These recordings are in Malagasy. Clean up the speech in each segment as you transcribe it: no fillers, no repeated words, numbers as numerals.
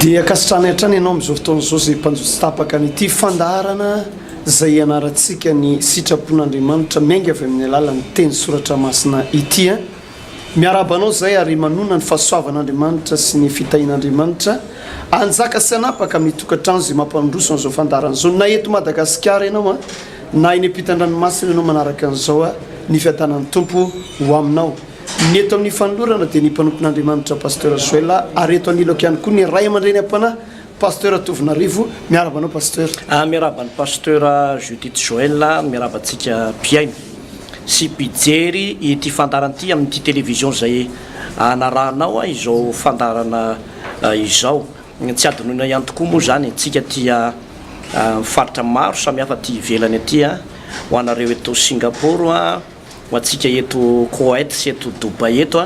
dia kasitrana hatrany ianao amin'izao fotoan'izao zay mpanjotsy tapaka nyity fandarana zay anarantsika ny sitrapon'Andriamanitra miainga avy amin'ny alalan'ny teny soratra masina ity miarabanao zay ary manona ny fahasoavan'Andriamanitra sy ny fitahin'Andriamanitra anjaka sy anapaka mitokantrano zay mampandroso an'izao fandarana zao na eto Madagasikara ianao na eny ampitan-dranomasina ianao manaraka an'izao ny fiadanan'ny tompo ho aminao ny eto amin'ny fanolorana dia ny mpanompon'Andriamanitra pasteur Joël ary eto anilako ihany koa ny ray aman-dreny ampana pasteur Tovinarivo miarabanao pasteur miarabany pasteur Judith Joël miarabantsika piaino sy pijery ity fandarana ity amin'ity télévision zay anarahanao izao fandarana izao tsy adinoina ihany tokoa moa zany tsika tia faritra maro samihafa ty ivelany aty ho anareo eto Singapour ho atsika eto Kuwait sy eto Dubai eto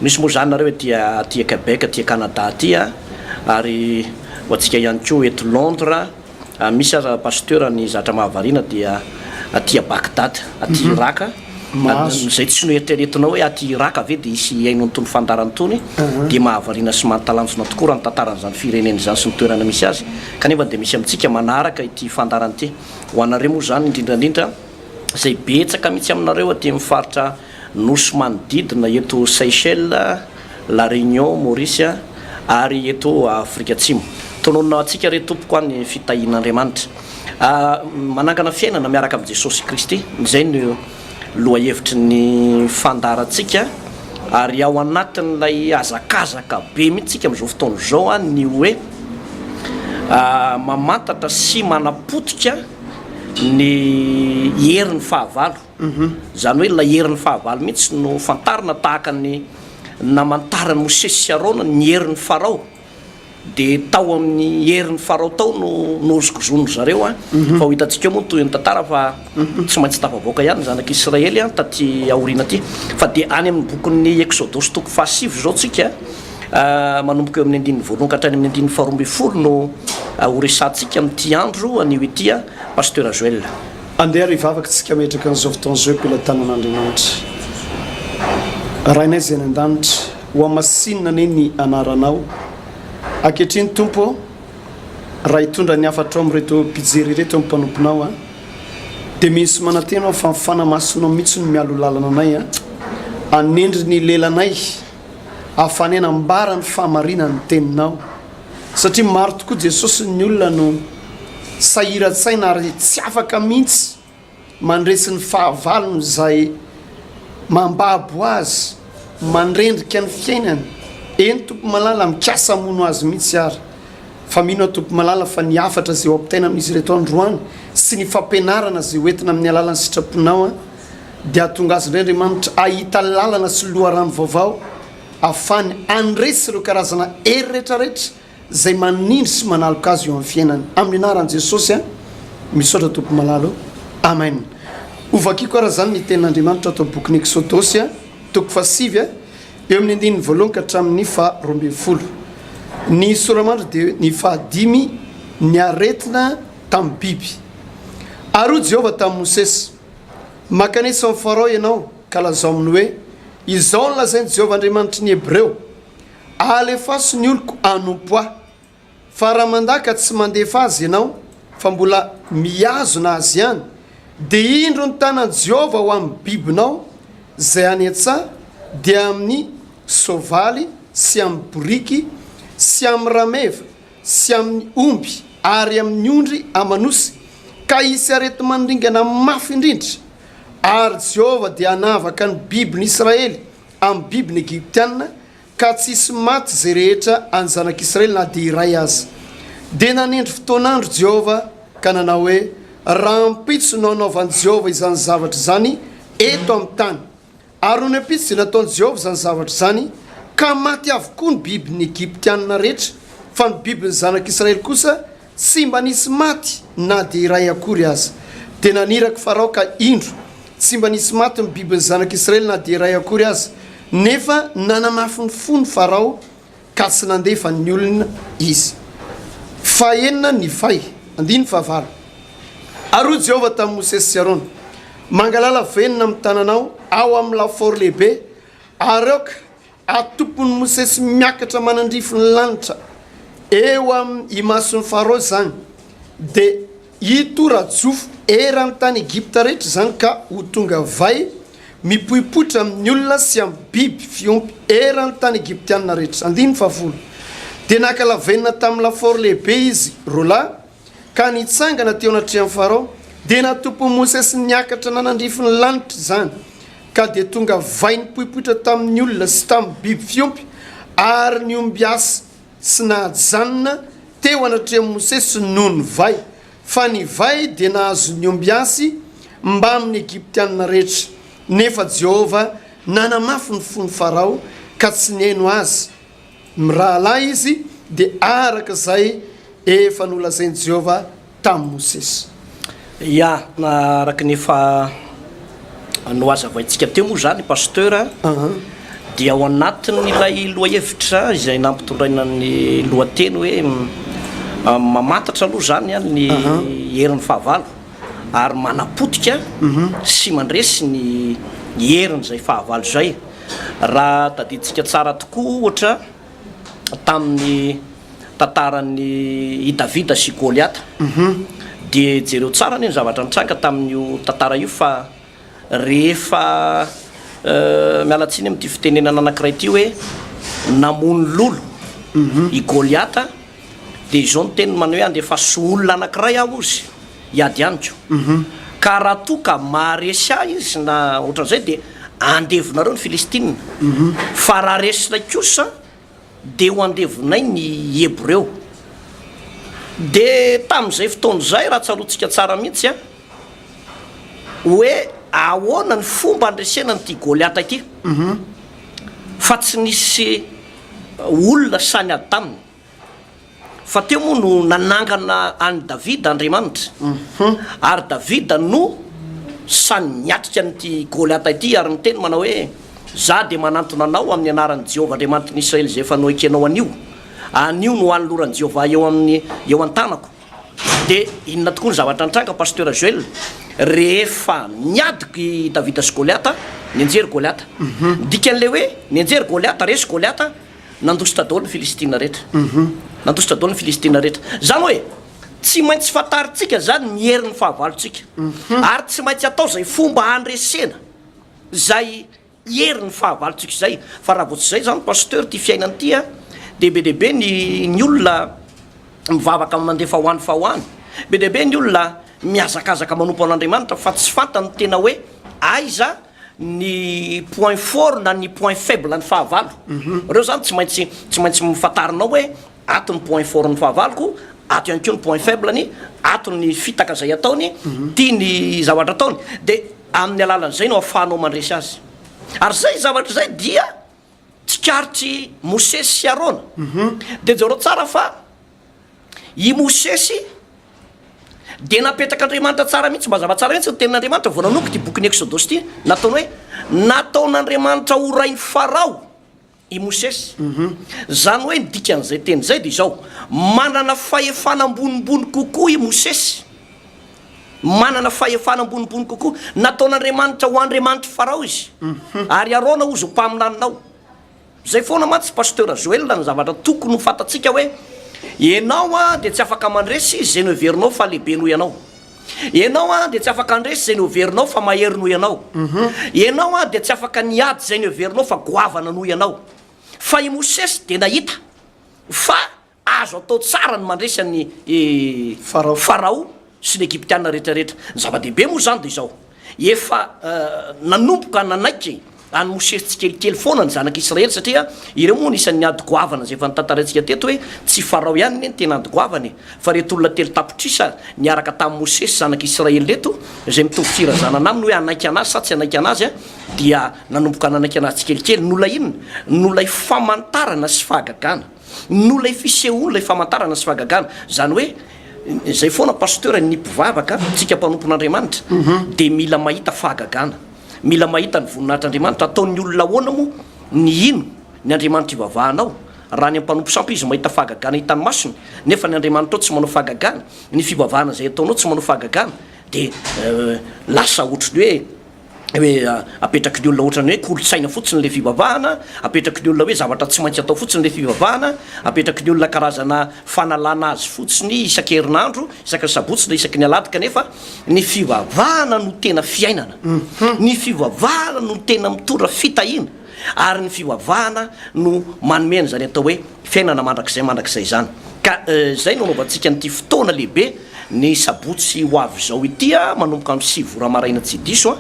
misy moa zany nareo tia Quebec tia Canada aty ary ho atsika ihany koa eto Londres misy aza pasteur ny zatra mahavarina dia aty Bagdad aty Irak zay tsy no eritreretinao hoe aty Irak ave dia isy aino antony fandarana tony dia mahavarina sy mahatalanjona tokoa raha ny tantaran'izany firenena zany sy ny toerana misy azy kanefa dia misy amintsika manaraka ity fandarana ity ho anareo moa zany indrindrandrindra zay betsaka mihitsy aminareo aty mifaritra nosy manodidina eto Seychelles, La Réunion, Maurice ary eto Afrika Atsimo tononona atsika re tompoko any fitahin'Andriamanitra manangana fiainana miaraka amin'ny Jesosy Kristy zay no loha hevitry ny fandarantsika ary ao anatin'ilay azakazaka be mihitsika amin'izao fotoana zao ny hoe mamantatra sy manapotika ny herin'ny fahavalo zany hoe ilay herin'ny fahavalo mihitsy no fantarina tahaka ny namantarany Mosesy sy Arona ny herin'ny Farao dia tao amin'ny herin'ny Farao tao no ozokozono zareo fa ho hitantsika moa toy ny tantara fa tsy maintsy tafavoaka ihany zanak'Israely taty aoriana aty fa dia any amin'ny bokin'ny Exodus toko 7 zao tsika manomboka eo amin'ny andininy voalohany ka hatrany amin'ny andininy 12 no horesantsika amin'ity andro anio ity pasteur Joël andeha rivavaka tsika metraka an'izao fotoan'izao mpilatanan'Andriamanitra rainay zay ny an-danitra ho amasinina ane ny anaranao ankehitriny tompo raha hitondra ny afatrao amin'reto mpijery reto amin'ny mpanomponao dia misy manantenao fa mifanamasonao mihitsy no mialo lalana anay anendry ny lelanay ahafany anambara ny fahamarinany teninao satria maro tokoa Jesosy ny olona no sahiran-tsaina ary tsy afaka mihitsy mandresy ny fahavalony zay mambabo azy mandrendrika ny fiainany eny tompo malala mikasa mono azy mihitsy ary fa mino tompo malala fa ny afatra zay oampitaina amin'izy reto androany sy ny fampianarana zay hoentina amin'ny alalany sitraponao dia atonga azy Andriamanitra ahita lalana sy loharano vaovao afany andresy ireo karazana hery rehetrarehetra zay manindry sy manaloka azy eo amin'ny fiainany amin'ny anaran'i Jesosy misaotra tompo malalo amen ovakiko raha zany ny tenin'Andriamanitra atao bokin'ny Exodus toko 7 eo amin'ny andininy voalohany ka hatramin'ny 12 ny soramandry dia ny 15 ny aretina tamin'ny biby ary Jehovah tamin'ny Mosesy makanesa amin'ny Farao ianao ka lazao aminy hoe izao ny lazainy Jehovah Andriamanitry ny Hebreo alefaso ny oloko anompo fa raha mandaka tsy mandefa azy ianao fa mbola miazona azy ihany dia indro ny tanan'i Jehovah ho amin'ny bibinao zay any an-tsaha dia amin'ny sovaly sy amin'ny boriky sy amin'ny rameva sy amin'ny omby ary amin'ny ondry amanosy ka isy arety mandringana mafy indrindra ary Jehovah dia anavaka ny bibiny Israely amin'ny bibiny Egyptiana ka tsisy maty zay rehetra any zanak'Israely na dia iray azy dia nanendry fotoanandro Jehovah ka nanao hoe raha mpitso no anaovan'i Jehovah izany zavatra zany eto amin'ny tany ary ny mpitso dia nataon'i Jehovah izany zavatra zany ka maty avokoa ny bibiny Egyptiana rehetra fa ny bibiny zanak'Israely kosa tsy mba nisy maty na dia iray akory azy dia naniraka Farao ka indro tsy mba nisy maty ny bibiny zanak'Israely na dia iray akory azy nefa nanamafy ny fony Farao ka tsy nandefa ny olona izy fa enina ny fay andiny fahavalo ary Jehovah tamin'ny Mosesy sy Arona mangalala venina amin'ny tananao ao amin'ny lafaoro lehibe ary aoka atopon'ny Mosesy miakatra manandrify ny lanitra eo i masony Farao zany de itorajofo erany tany Egypta rehetra zany ka ho tonga vai mipoipoitra amin'ny olona sy amin'ny biby fiompy erany tany Egyptianina rehetra. 10 de nakalavenina tamin'ny laforo lehibe izy rola ka nitsangana teo anatrehan'ny Farao de natompo Mosesy niakatra nanandrifiny lanitra zany ka de tonga vai nipoipoitra tamin'ny olona sy tamin'ny biby fiompy ary niombiasa sy nahajanona teo anatrehan'ny Mosesy noho ny vai fa ny vai de nahazo niombiasy mba amin'ny Egyptianina rehetra nefa Jehova nanamafy ny fon'ny Farao ka tsy neno azy mirahalahy izy de araka zay efa nolazainy Jehova tamin'ny Mosesy. Ya na araka nefa noazavaintsika teo moa zany pasteur dia ao anatin'ilay lohahevitra izay nampitondraina ny lohateny hoe mamantatra aloha zany ny herin'ny fahavalo ary manapotika sy mandresy ny heriny zay fahavalo zay raha tadiditsika tsara tokoa ohatra tamin'ny tantaran'ny Davida sy Goliata de jereo tsara ny zavatra nitranga tamin'io tantara io fa rehefa mialatsiny amin'ity fitenenana anankiray ty hoe namony lolo i Goliata de izao ny teny manao hoe andefa olona anankiray aho izy hiady aniko ka raha toa ka maharesy ahy izy na ohatran'izay de andevonareo ny Filistina fa raha resinay kosa de ho andevonay ny Hebreo. De tamin'izay fotoana zay raha tsarotsika tsara mihitsy hoe ahoana ny fomba andresena nyty Goliata ity fa tsy nisy olona sany ady taminy fa teo moa no nanangana any Davida Andriamanitra ary Davida no sany niatrika nyty Goliata ity ary ny teny manao hoe za de manantona anao amin'ny anaran'ny Jehova Andriamanitra ny Israely zay efa noekenao anio no any loran'i Jehova eo an-tanako. De inona tokoa ny zavatra nitranga pasteur Joël rehefa niadiky Davida sy Goliata nianjery Goliata dikan'le hoe nianjery Goliata resy Goliata nandositra daholo ny Filistina rehetra nandositra daholo ny Filistina rehetra zany hoe tsy maintsy fataritsika zany ny herin'ny fahavalontsika ary tsy maintsy atao zay fomba andresena zay herin'ny fahavalontsika zay fa raha vao tsy zay zany pasteur ty fiainany ty de be deaibe ny olona mivavaka mandefa hoany fa hoany be deaibe ny olona miazakazaka manompo an'Andriamanitra fa tsy fantany tena hoe aiza ny point fort na ny point faible ny fahavalo reo zany tsy maintsy mifantarinao hoe ato ny point fort ny fahavaloko ato ihany keo ny point faible ny ato ny fitaka zay ataony tia ny zavatra ataony de amin'ny alalan'izay no ahafahanao mandresy azy ary zay zavatra zay dia tsy karitry Mosesy sy Arona de jareo tsara fa i Mosesy de napetak'Andriamanitra tsara mihitsy mazava tsara mihitsy ny tenin'Andriamanitra vao nanomboka ty bokin'ny Exodus ty nataony hoe nataon'Andriamanitra ho rain'ny Farao i Mosesy zany hoe ny dikan'izay teny zay de izao manana fahefana ambonimbony kokoa i Mosesy manana fahefana ambonimbony kokoa nataon'Andriamanitra ho Andriamanitra Farao izy ary Arona ozy ho mpaminaninao zay foana matsy pasteur Joël ny zavatra tokony ho fatatsika hoe ianao de tsy afaka mandresy zay no heverinao fa lehibe noho ianao ianao de tsy afaka andresy zay no heverinao fa mahery noho ianao ianao de tsy afaka niady zay no heverinao fa goavana noho ianao fa i Mosesy de nahita fa azo atao tsara ny mandresy ny Farao sy ny Egyptianina rehetrarehetra ny zava-dehibe moa zany de izao efa nanomboka nanaiky any Mosesy tsikelikely foana ny zanak'Israely satria ireo moa nisan'ny ady goavana zay efa nitantarantsika teto hoe tsy Farao ihany ny tena ady goavany fa reto olona telo tapotrisa niaraka tamin'ny Mosesy zanak'Israely reto zay mitombo firazanana aminy hoe anaiky anazy sa tsy anaiky anazy dia nanomboka nanaiky anazy tsikelikely nola inona nolay famantarana sy fahagagana nolay fisehoana lay famantarana sy fahagagana zany hoe zay foana pasteur ny mpivavaka tsika mpanompon'Andriamanitra de mila mahita fahagagana mila mahita ny voninahitr'Andriamanitra ataon'ny olona ahoana moa ny ino ny Andriamanitra ivavahanao raha ny mpanompo sampy izy mahita fahagagana hitany masony nefa ny Andriamanitra tsy manao fahagagana ny fivavahana zay ataonao tsy manao fahagagana de lasa ohatrany hoe hoe apetraky ny olona ohatrany hoe kolotsaina fotsiny le fivavahana, apetraky ny olona hoe zavatra tsy maintsy atao fotsiny le fivavahana, apetraky ny olona karazana fanalana azy fotsiny isan-kerinandro, isaka sabotsy na isaky ny alady, kanefa ny fivavahana no tena fiainana, ny fivavahana no tena mitondra fitahina, ary ny fivavahana no manomena zany atao hoe fiainana mandrakizay zany. Ka zay no anaovantsika nyity fotoana lehibe ny sabotsy ho avy zao itya manomboka amin'ny 7 vora maraina tsy diso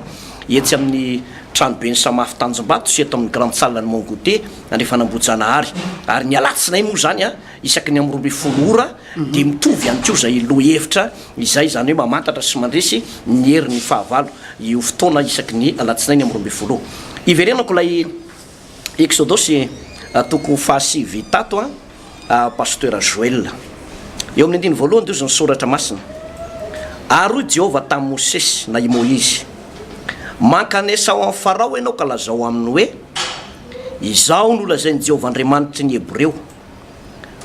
etsy amin'ny tranobe ny samafy Tanjombato sy eto amin'ny grande salle ny Mongote Fanambojanahary, ary ny alatsinay moa zany isaky ny amin'ny 12 ora de mitovy ihany koa zay lohevitra izay zany hoe mamantatra sy mandresy ny herin'ny fahavalo io fotoana isaky ny alatsinay ny amin'ny 12. Iverenako lay Exodus toko fahasivy tato pasteur Joël eo amin'ny andiny voalohany de ny soratra masina. Ary Jehova tamin'ny Mosesy na i Moïse, mankanesa ao amin'ny Farao ianao ka lazao aminy hoe izao no lazainy Jehova Andriamanitry ny Hebreo,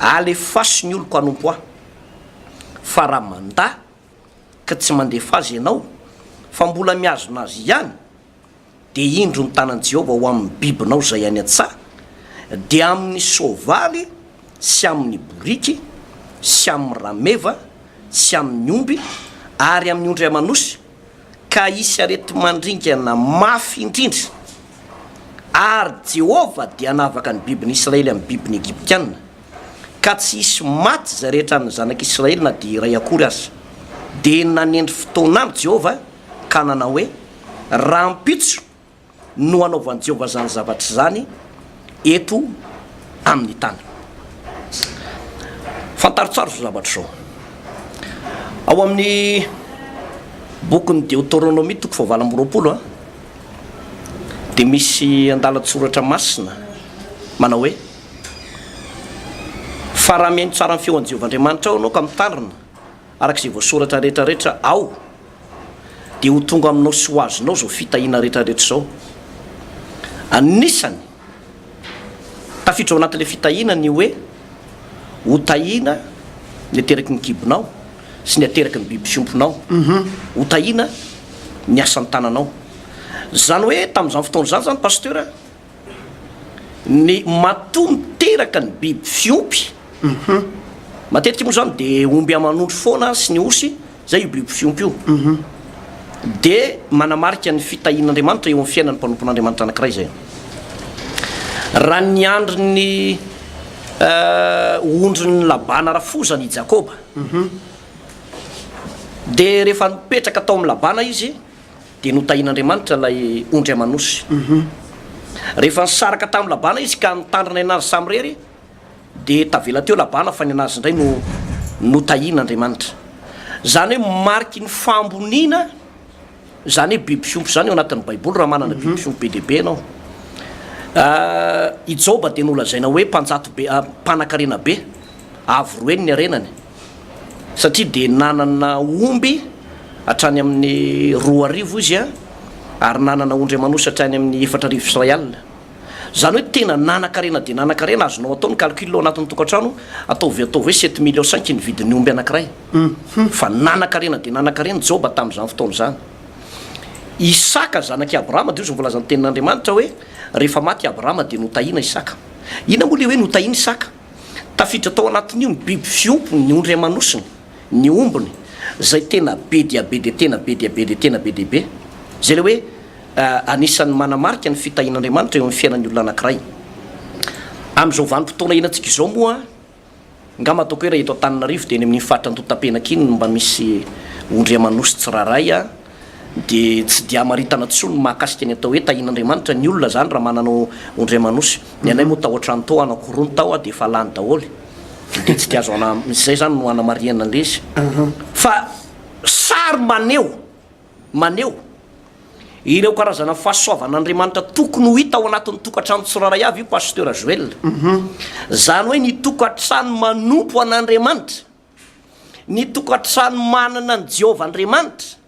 alefaso ny oloko anompo aho, fa raha mandà ka tsy mandefa azy ianao fa mbola miazona azy ihany, de indro ny tanan'i Jehova ho amin'ny bibinao zay any an-tsaha, de amin'ny soavaly sy amin'ny boriky sy amin'ny rameva sy amin'ny omby ary amin'ny ondry amanosy, ka isy arety mandringana mafy indrindra. Ary Jehova dia anavaka ny bibiny Israely amin'ny bibiny Egyptianina, ka tsy isy maty zay rehetra ny zanak'Israely na dia iray akory azy. De nanendry fotoana any Jehova ka nanao hoe rahampitso no anaovan'i Jehova zany zavatra zany eto amin'ny tany. Fantarotsaro zao zavatra zao ao amin'ny bokin'ny Deutéronomie toko 7:20 de misy andalatsoratra masina manao hoe fa raha mihaino tsara ny feon'i Jehova Andriamanitra ao anao ka mitandrina arak'izay voasoratra rehetrarehetra ao, de ho tonga aminao sy ho azonao zao fitahina rehetrarehetra zao. Anisany tafiditra ao anatin'le fitahina ny hoe ho tahina ny ateraky ny kibonao sy ny ateraky ny biby fiomponao, ho tahina ny asan'ny tananao. Zany hoe tamin'izany fotoana zany zany pasteur, ny matoa miteraka ny biby fiompy, matetika moa zany de omby amanondro foana sy ny osy, zay io biby fiompy io, de manamarika ny fitahin'Andriamanitra eo amin'ny fiainan'ny mpanompon'Andriamanitra anankiray zay. Raha ny andro ny ondry ny Labana rafozany i Jakoba, de rehefa nipetraka tao amin'ny Labana izy de notahin'Andriamanitra lay ondry amanosy. Rehefa nisaraka tamin'ny Labana izy ka nitandrina anazy samy rery, de tavela teo Labana fa ny anazy indray no notahin'Andriamanitra. Zany hoe mariky ny fambonina, zany hoe biby fiompy zany eo anatin'ny Baiboly raha manana biby fiompy be dehibe ianao. I Joba de nolazaina hoe mpanjato be, mpanan-karena be, avo roeny ny arenany, satria de nanana omby hatrany amin'ny 2,000 izy ary nanana ondry amanosy hatrany amin'ny 4,000 Israel. Zany hoe tena nanan-karena de nanan-karena, azonao atao ny calcul ao anatin'ny tokantrano ataovy hoe 7 millions 5 ny vidin'ny omby anankiray, fa nanan-karena de nanan-karena Joba tamin'izany fotoana zany. Isaka zanaky Abrahama de io zay volazan'ny tenin'Andriamanitra hoe rehefa maty Abrahama de notahina Isaka. Ina moa le hoe notahina Isaka? Tafiditra tao anatin'io ny biby fiompony, ny ondry amanosiny, ny ombony, zay tena be dia be de tena be dia be de tena be dia be, zay le hoe anisan'ny manamarika ny fitahin'Andriamanitra eo amin'ny fiainan'ny olona anankiray. Amin'izao vanim-potoana ianantsika izao moa, ngamba ataoko hoe raha eto Antananarivo de eny amin'ny faritra Antotapenaka iny mba misy ondry amanosy tsiraray de tsy dia maritana tsony mahakasika ny atao hoe tahin'Andriamanitra ny olona zany raha mananao ondry amanosy. Ny anay moa tao an-trano tao anakoroa tao de fa lany daholy, de tsy dia azo zay zany no anamariana an'le izy. Fa sary maneho ireo karazana fahasoavan'Andriamanitra tokony ho hita ao anatin'ny tokantrano tsiraray avy io pasteur Joël. Zany hoe ny tokantrano manompo an'Andriamanitra, ny tokantrano manana ny Jehova Andriamanitra.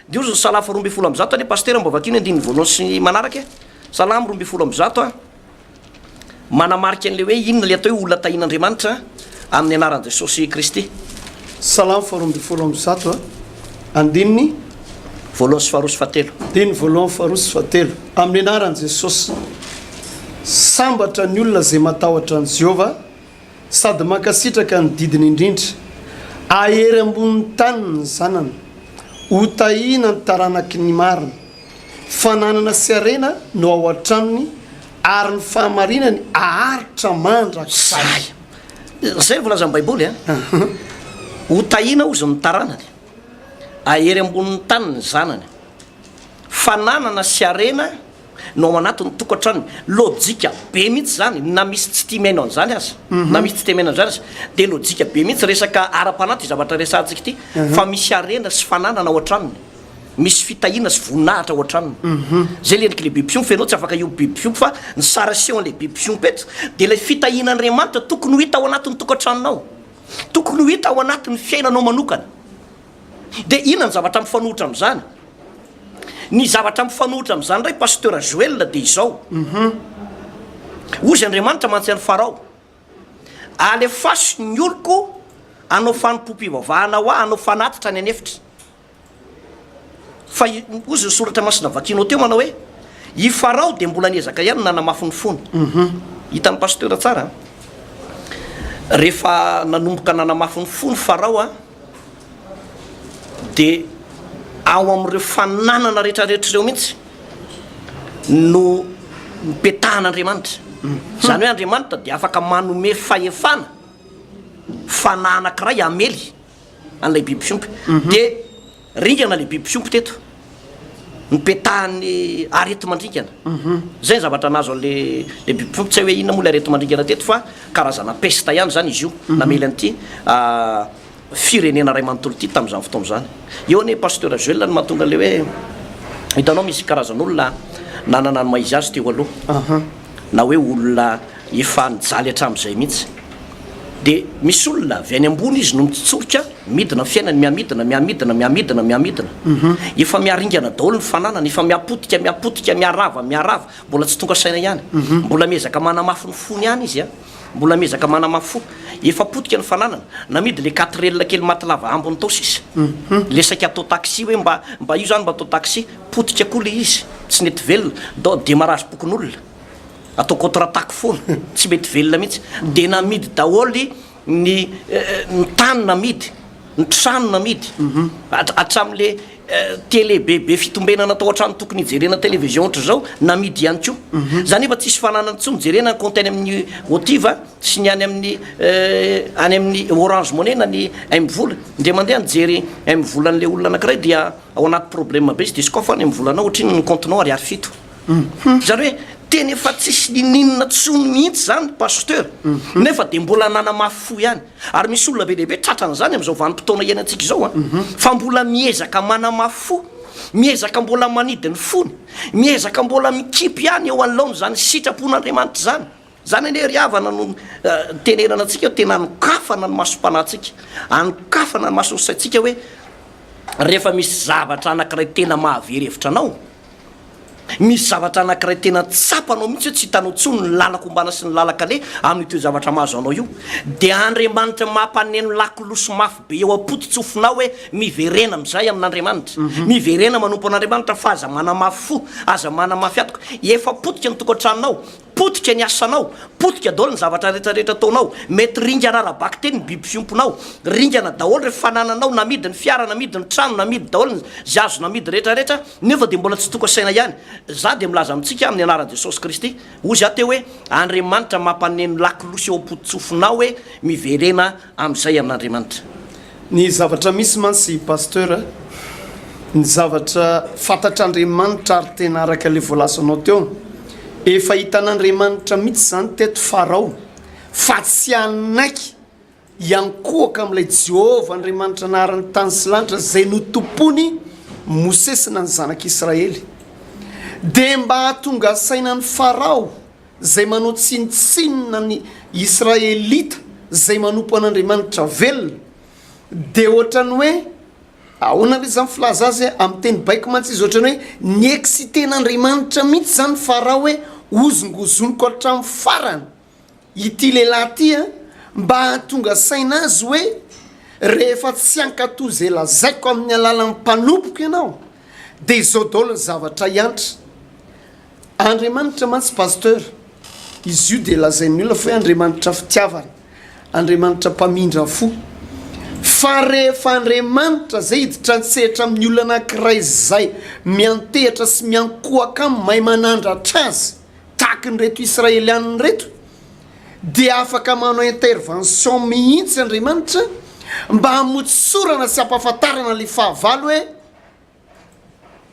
Dio zany Salamo 2:20 ane pasteur mba vakiny andininy voalohany sy manaraka. Salamo 2:20 manamarika an'le hoe inona le atao hoe olona tahin'Andriamanitra amin'ny anaran'i Jesosy Kristy. Salamo 2:20 andininy voalohany sy faharoa sy fahatelo dia ny voalohany faharoa sy fahatelo amin'ny anaran'i jesosy sambatra ny olona izay matahotra an' Jehova sady makasitraka ny didiny indrindra ahery ambonin'ny tany ny zanany ho tahina ny taranaky ny marina fananana sy arena no ao an-tranony ary ny fahamarinany aharitra mandrakzay zay volaza ny baiboly a ho tahina ozy ny taranany ahery ambonin'ny tany ny zanany fananana sy arena no ao anatin'ny tokantranony lojika be mihitsy zany na misy tsy timainao an'izany aza na misy tsy timainao an'izany aza dia lojika be mihitsy resaka ara-panaty zavatra resantsika ity fa misy arena sy fananana ao an-tranony misy fitahiana sy voninahitra ao an-tranony zay leniko le bibiompy ianao tsy afaka io bibiompy fa ny saration le bibiompy eto dia ilay fitahian'Andriamanitra tokony ho hita ao anatin'ny tokantranonao tokony ho hita ao anatin'ny fiainanao manokana dia inona ny zavatra mifanohitra amin'izany ny zavatra mifanohitra amin'izany ray pasteur Joel dia izao ozy Andriamanitra mantsy any Farao alefaso ny oloko anao fanompompivavahana ho anao fanatitra ny anefitra fa ozy ny soratra masina vakinao teo manao hoe i Farao dia mbola niezaka ihany nanamafy ny fony hitan'ny pasteur tsara rehefa nanomboka nanamafy ny fony Farao dia ao amin'ireo fananana rehetrarehetra ireo mihitsy no mipetahan'Andriamanitra zany hoe Andriamanitra dia afaka manome fahefana fanahy anankiray amely an'ilay biby fiompy dia ringana le biby fiompy teto mipetahany arety mandringana zay ny zavatra nazo an'le biby fiompy tsy hoe inona moa le arety mandringana teto fa karazana pesta ihany zany izy io namely an'ity firenena ray manontolo ity tamin'izany fotoana zany eo ny pasteur Joel no mahatonga le hoe hitanao misy karazan'olona nanana ny maizy azy teo aloha na hoe olona efa nijaly hatramin'izay mihitsy dia misy olona avy any ambony izy no mitsitsoroka midina fiainany miamidina efa miaringana daholo ny fananany efa miapotika miarava mbola tsy tonga saina ihany mbola miezaka manamafy ny fony ihany izy mbola miezaka manamafy fo efa potika ny fananana namidy le 4 relina kely matilava ambony tao sisa lesaka atao taxi hoe mba io zany mba atao taxi potika koa le izy tsy nety velona da démarrage bokon'olona atao contre-attaque foana tsy mety velona mihitsy dia namidy daholy ny tany namidy ny trano namidy hatramin'le télé bebe fitombenana atao an-trano tokony hijerena télévision ohatra zao namidy ihany koa zany efa tsisy fananana tsy mijerena compte any amin'ny Otiva sy ny any amin'ny Orange Money na ny M-vola ndre mandeha nijery M-vola an'le olona anankiray dia ao anaty problème be izy dia izy koa fa ny M-volanao ohatriny ny comptenao ariary fito zany hoe teny efa tsisy nininona tsony mihitsy zany pasteur nefa dia mbola nanamafy fo ihany ary misy olona be lehibe tratran'izany amin'izao vanim-potoana iainantsika izao fa mbola miezaka manamafy fo miezaka mbola manidy ny fony miezaka mbola mikipy ihany eo an'laony zany sitrapon'Andriamanitra zany ane ry havana no tenenana antsika tena anokafana ny masom-panahintsika anokafana ny maso ny saintsika hoe rehefa misy zavatra anankiray tena mahavery hevitra anao misy zavatra anankiray tena tsapanao mihitsy hoe tsy hitanao tsony ny lalaka ombana sy ny lalaka le amin'ito zavatra mahazo anao io dia Andriamanitra mampaneno lakilosy mafy be eo ampotitsofinao hoe miverena amin'izay amin'Andriamanitra miverena manompo an'Andriamanitra fa aza manamafy fo aza manamafy atoka efa potika ny tokantranonao potika ny asanao potika daholo ny zavatra rehetrarehetra ataonao mety ringana arabaky teny ny biby fiomponao ringana daholo rehefa fanananao namidy ny fiara namidy ny trano namidy daholo zay azo namidy rehetrarehetra nefa dia mbola tsy toka saina ihany za dia milaza amintsika amin'ny anaran'i Jesosy Kristy ozy aho teo hoe Andriamanitra mampaneno lakilosy eo ampotitsofinao hoe miverena amin'izay amin'Andriamanitra ny zavatra misy mantsy pasteur ny zavatra fantatr'Andriamanitra ary tena araka le voalasanao teo efa hitan'Andriamanitra mihitsy zany teto Farao fa tsy anaiky iankohaka amin'ilay Jehova Andriamanitra naharany tany sy lanitra zay notompony Mosesy na ny zanak'Israely dia mba hahatonga saina ny Farao zay manao tsinitsinina ny Israelita zay manompo an'Andriamanitra velona dia ohatrany hoe ahoana le zany filaza azy amin'ny teny baiko mantsy izy ohatrany hoe ny exciten'Andriamanitra mihitsy zany Farao hoe ozongozoniko hatramin'ny farany ity lehilahy ty mba hahatonga saina azy hoe rehefa tsy ankatoy zay lazaiko amin'ny alalan'ny mpanompoka ianao dia izao daolo ny zavatra iantra Andriamanitra mantsy pasteur izy io dia lazain'ny olona fa hoe Andriamanitra fitiavana Andriamanitra mpamindra fo fa rehefa Andriamanitra zay hiditra ntsehatra amin'ny olona anankiray zay miantehitra sy miankohaka amin'ny mahay manandratra azy tahaka ny reto Israelianiny reto dia afaka manao intervention mihitsy Andriamanitra mba hamotsorana sy hampahafantarana le fahavalo hoe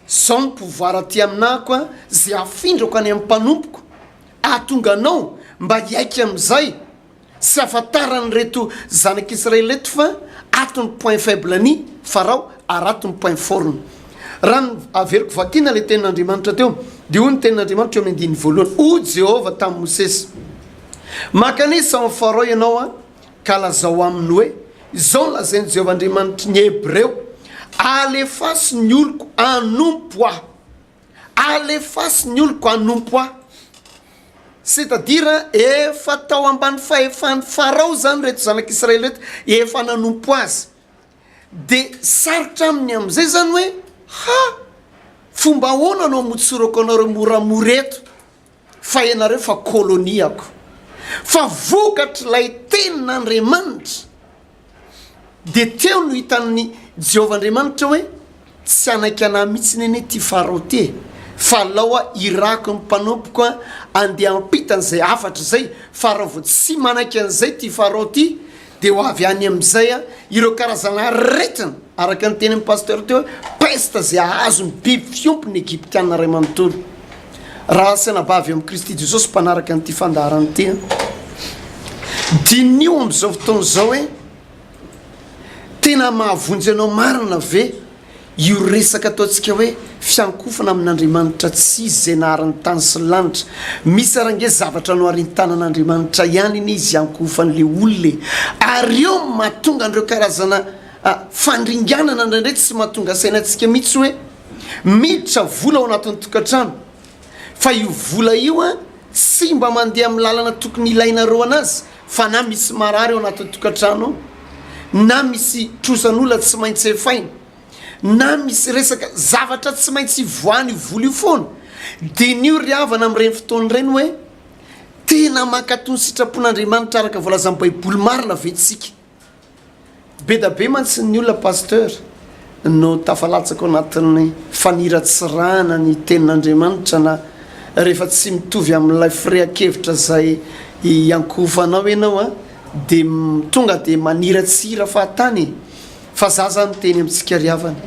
zao ny pouvoir aty aminako a zay afindrako any amin'ny mpanompoko ahatonga anao mba hiaiky amin'izay sy hafantarany reto zanak'Israely reto fa ato ny point faible ny Farao ary ato ny point fort raha averiko vakina le tenin'Andriamanitra teo dia hoy ny tenin'Andriamanitra eo amin'ny andiny voalohany o Jehova tamin'ny Mosesy makanisa amin'ny Farao ianao a ka lazao aminy hoe izao lazain'i Jehova Andriamanitra ny Hebreo alefasy ny oloko anompo aho alefasy ny oloko anompo aho c'est-à-dire efa tao ambany fahefan'ny Farao zany reto zanak'Israely reto efa nanompo azy dia sarotra aminy amin'izay zany hoe fomba ahoana anao motsorako anareo moramoreto fa ianareo fa koloniako fa vokatra lay tenin'Andriamanitra dia teo no hitan'ny Jehova Andriamanitra hoe tsy anaiky anahy mihitsy neny ty Farao ty fa lao irako ny mpanompoko a andeha ampitan'izay afatra zay fa raha vao tsy manaiky an'izay ty Farao ty dia ho avy any amin'izay a ireo karazana retina araka ny teny amin'ny pasteur teo hoe peste zay ahazo ny biby fiompy ny Egyptianina ray manontolo raha sanabavy amin'ny Kristy Jesosy mpanaraka n'ity fandaharany ty dinio amin'izao fotoana zao hoe tena mahavonjy anao marina ve io resaka ataontsika hoe fiankofana amin'Andriamanitra tsy izy zay naharany tany sy lanitra misy arange zavatra no ariny tanan'Andriamanitra ihany iny izy ankofan'le olona ary eo mahatonga an'ireo karazana fandringanana ndraindray tsy mahatonga sainantsika mihitsy hoe miditra vola ao anatin'ny tokantrano fa io vola io a tsy mba mandeha amin'ny lalana tokony ilainareo anazy fa na misy marary ao anatin'ny tokantrano na misy trosan'olona tsy maintsy efaina na misy resaka zavatra tsy maintsy voany vola io foana dia nio ry havana amin'ireny fotoana ireny hoe tena mankatony sitrapon'Andriamanitra araka voalazan'ny baiboly marina vetsika be da be mantsy ny olona pasteur no tafalatsaka ao anatin'ny faniratsirana ny tenin'Andriamanitra na rehefa tsy mitovy amin'ilay firea-kevitra zay iankofanao ianao a dia tonga dia maniratsira fahatany fa za zany teny amintsika ry havana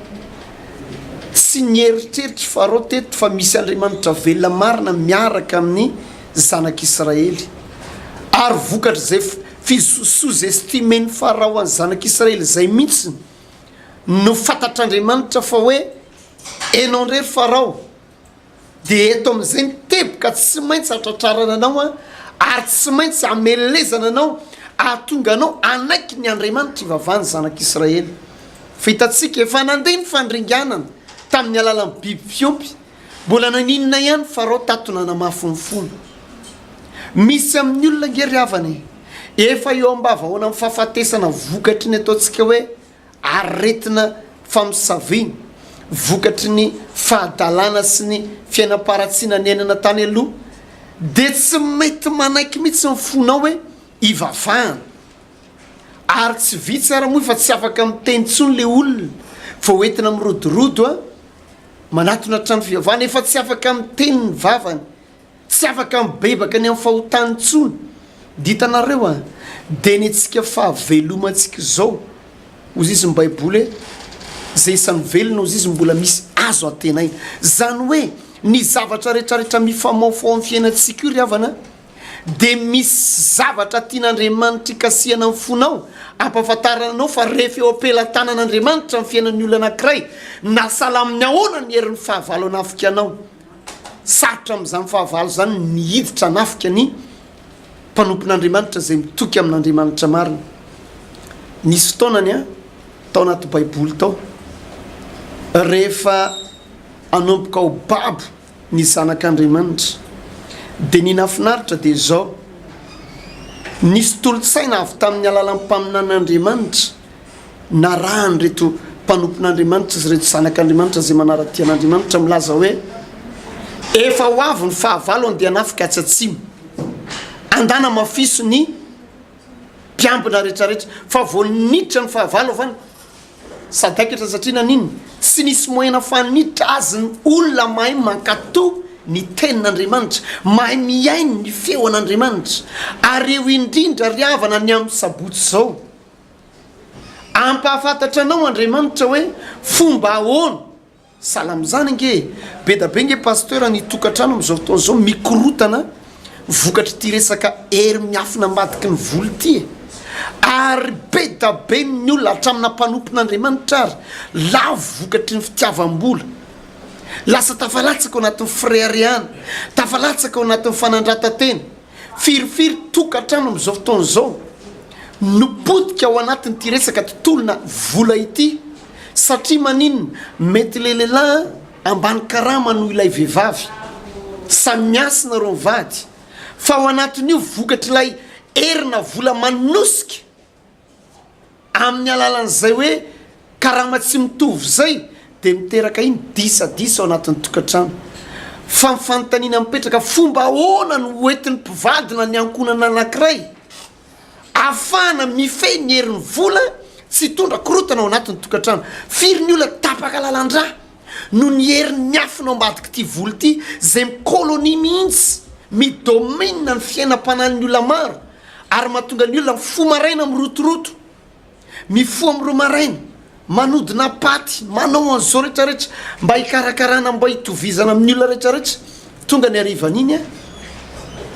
tsy nieritreritra Farao teto fa misy Andriamanitra velona marina miaraka amin'ny zanak'Israely ary vokatra zay sous-estimen'ny Farao any zanak'Israely zay mihitsy no fantatr'Andriamanitra fa hoe enao ndrery Farao dia eto amin'izay miteboka tsy maintsy atratrarana anao a ary tsy maintsy amelezana anao ahatonga anao anaiky ny Andriamanitra ivavany zanak'Israely fa hitantsika efa nandeha ny fandringanana tamin'ny alalan'ny biby fiompy mbola naninona ihany Farao tatona namafonfony misy amin'ny olona ngery havany efa eo ambavahoana amin'ny fahafatesana vokatry ny ataontsika hoe aretina famisaviny vokatry ny fahadalana sy ny fiainam-paratsiana ny ainana tany aloha dia tsy mety manaiky mihitsy ny fonao hoe ivavahana ary tsy vitsy ara moa fa tsy afaka miteny tsony le olona fa hoentina mirodorodo a manatona trano fivavahana efa tsy afaka miteny ny vavany tsy afaka mibebaka ny amin'ny fahotany tsony dia hitanareo a dia ny antsika fahavelomantsika zao ozy izy ny baiboly hoe zay isan'ny velona ozy izy mbola misy azo atenaina zany hoe ny zavatra rehetrarehetra mifamaofao amin'ny fiainantsika io ry havana dia misy zavatra tian'Andriamanitra ikasiana amin'ny fonao ampahafantarana anao fa rehefa eo ampelantanan'Andriamanitra amin'ny fiainan'ny olona anankiray nasala amin'ny ahoana ny herin'ny fahavalo anafika anao sarotra amin'izany fahavalo zany nihiditra anafika ny mpanompon'Andriamanitra zay mitoky amin'Andriamanitra marina nisy fotoanany a tao anaty baiboly tao rehefa anompoka ho babo ny zanak'Andriamanitra dia ny nafinaritra dia zao nisy tolotsaina avy tamin'ny alalan'ny mpaminan'Andriamanitra na rahany reto mpanompon'andriamanitra izy reto zanak'andriamanitra zay manara-tian'andriamanitra milaza hoe efa ho avy ny fahavalo andeha anafika tsy atsimo andana mafiso ny mpiambina rehetrarehetra fa voaniditra ny fahavalo avany sadakatra satria naniny tsy nisy moena faniditra azy ny olona mahay mankato ny tenin'andriamanitra mahay miainy ny feon'andriamanitra ary eo indrindra ry havana ny amin'ny sabotsy zao ampahafantatra anao andriamanitra hoe fomba ahoana salam'izany nge be da be nge pasteur ny tokantrano am'izao fotoana zao mikorotana vokatra ty resaka hery miafina ambadiky ny volo ty ary be da be ny olona hatramina mpanompon'andriamanitra ary lavo vokatry ny fitiavam-bola lasa tafalatsaka ao anatin'ny frériana tafalatsaka ao anatin'ny fanandratanteny firifiry tokantrano am'izao fotoana zao nopotika ao anatin'ny ty resaka tontolona vola ity satria maninona mety lelehilahy ambany karama noho ilay vehivavy samiasina reo mivady fa ao anatin'io vokatra ilay herina vola manosika amin'ny alalan'izay hoe karama tsy mitovy zay dia miteraka iny disadisa ao anatin'ny tokantrano fa mifanontaniana mipetraka fomba ahoana no hoentin'ny mpivadina ny ankonana anankiray ahafahana mifehy ny herin'ny vola tsy tondra korotana ao anatin'ny tokantrano firy ny olona tapaka lalandra no ny herin'ny miafina ao ambadiky ty vola ty zay mikolonia mihitsy midomina ny fiainam-panan'ny olona maro ary mahatonga ny olona mifo maraina mirotoroto mifo am'ro maraina manodina paty manao an'izao rehetrarehetra mba hikarakarana mba hitovizana amin'ny olona rehetrarehetra tonga ny arivan'iny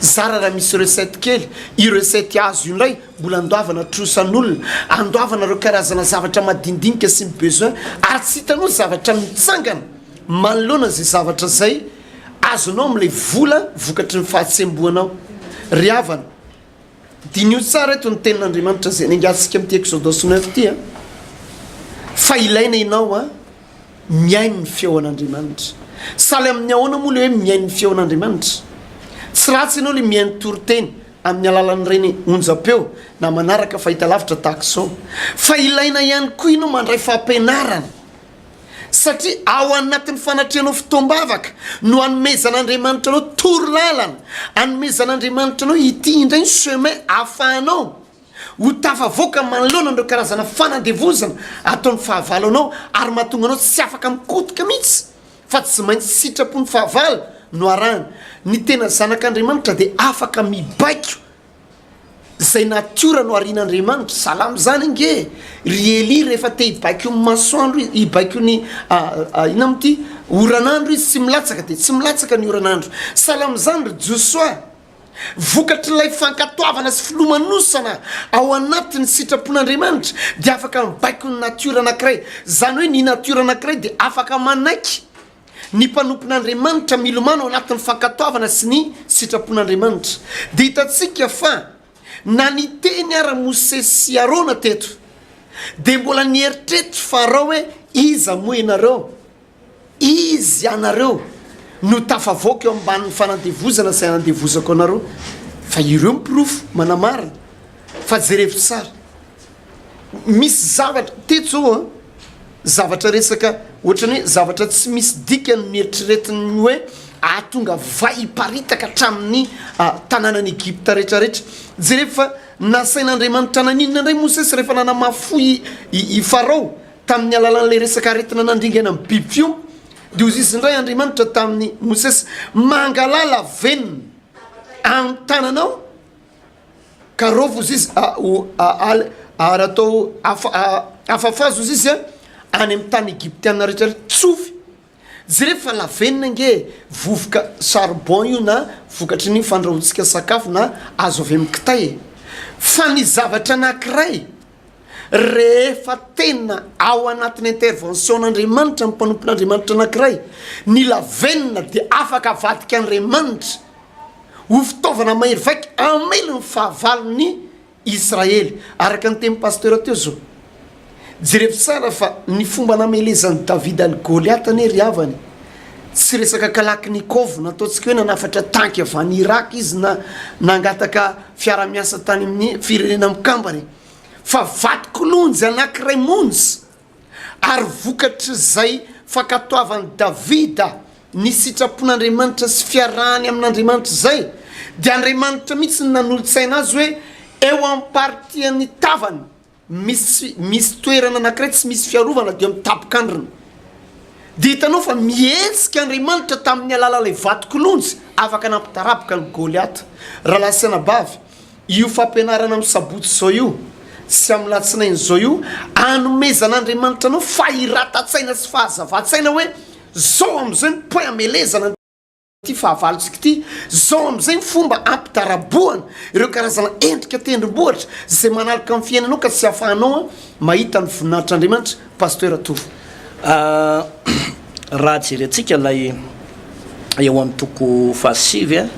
zara raha misy recette kely i recette azo io ndray mbola andoavana trosan'olona andoavana reo karazana zavatra madindinika sy ny besoin ary tsy hitanao zavatra mitsangana manoloana zay zavatra zay azonao am'lay vola vokatry ny fahatsemboanao ry havana dinio tsara eto ny tenin'andriamanitra zay nengatsika am'ty exodus 9 ty fa ilaina ianao miainy ny feon'andriamanitra saly amin'ny ahoana moa le hoe miainy ny feon'andriamanitra tsy ratsy ianao le miainy toroteny amin'ny alalan'ireny onjam-peo na manaraka fahita lavitra tahaka zao fa ilaina ihany koa ianao mandray fampianarana satria ao anatin'ny fanatrehanao fitombavaka no anomezan'andriamanitra anao toro lalana anomezan'andriamanitra anao ity indray ny chemin ahafahanao ho tafavoaka manoloana andreo karazana fanandevozana ataon'ny fahavalo anao ary mahatonga anao tsy afaka mikotika mihitsy fa tsy maintsy sitrapony fahavalo no arahana ny tena zanak'andriamanitra dia afaka mibaiko zay natiora no arian'andriamanitra salamy zany nge rieli rehefa te hibaiko ny masoandro hibaiko ny ina am'ty oranandro izy tsy milatsaka dia tsy milatsaka ny oranandro salamy zany ry josoa vokatry ilay fankatoavana sy filomanosana ao anatin'ny sitrapon'andriamanitra dia afaka mibaiko ny natiora anankiray zany hoe ny natiora anankiray dia afaka manaiky ny mpanompon'andriamanitra milomano ao anatin'ny fankatoavana sy ny sitrapon'andriamanitra dia hitatsika fa na ny teny ara mosesy arona teto dia mbola nieritreritra farao hoe iza moa ianareo izy anareo no tafavoaka eo ambanin'ny fanandevozana zay anandevozako anareo fa ireo mipirofo manamarina fa jerevy tsara misy zavatra teto zao zavatra resaka ohatrany hoe zavatra tsy misy dika no mieritriretiny hoe ahatonga vai hiparitaka hatramin'ny tanànany Egypta rehetrarehetra jerevy fa nasain'andriamanitra naninona indray mosesy rehefa nanamafo i farao tamin'ny alalan'lay resaka aretina nandringana amin'ny biby io dia ozy izy indray andriamanitra tamin'ny mosesy mangalala venina amin'ny tananao ka rova ozy izy ary atao afafazo ozy izy any amin'ny tany egyptiana rehetrarehetra tsofy jerevy fa lavenina nge vovoka charbon io na vokatry ny fandrahoantsika sakafo na azo avy amin'ny kitay fa ny zavatra anankiray rehefa tena ao anatin'ny intervention n'andriamanitra mpanompon'andriamanitra anankiray ny lavenina dia afaka avadika andriamanitra ho fitaovana mahery vaika amelo ny fahavalony Israely araka ny teny pasteur teo zao jerevy tsara fa ny fomba namelezan'ny Davida ny Goliath ane ry havany tsy resaka Kalaknikov nataontsika hoe nanafatra tanky avy any Irak izy na nangataka fiara-miasa tany amin'ny firenena mikambany fa vatiko lonjy anankiray monjy ary vokatra zay fakatoavany davida ny sitrapon'andriamanitra sy fiarahany amin'andriamanitra zay de andriamanitra mihitsy nanolo-tsaina azy hoe eo ampartiany tavany misy toerana anankiray tsy misy fiarovana de mitapokandrina de hitanao fa mihetsika andriamanitra tamin'ny alalalay vatokolonjy afaka nampitarapoka ny goliata raha lasana bavy io fampianarana amin'ny sabotsy zao io sy amin'ny latsinainy zao io anomezan'andriamanitra anao fahiratatsaina sy fahazavatsaina hoe zao am'izay ny poin amelezana ty fahavalontsika ty zao am'izay ny fomba ampitaraboana ireo karazana endrika tendrombohatra zay manalika amin'ny fiainanao ka tsy hahafahanao mahita ny voninahitr'andriamanitra pasteur Tovo. Raha jerentsika lay eo amin'ny toko fahasivy a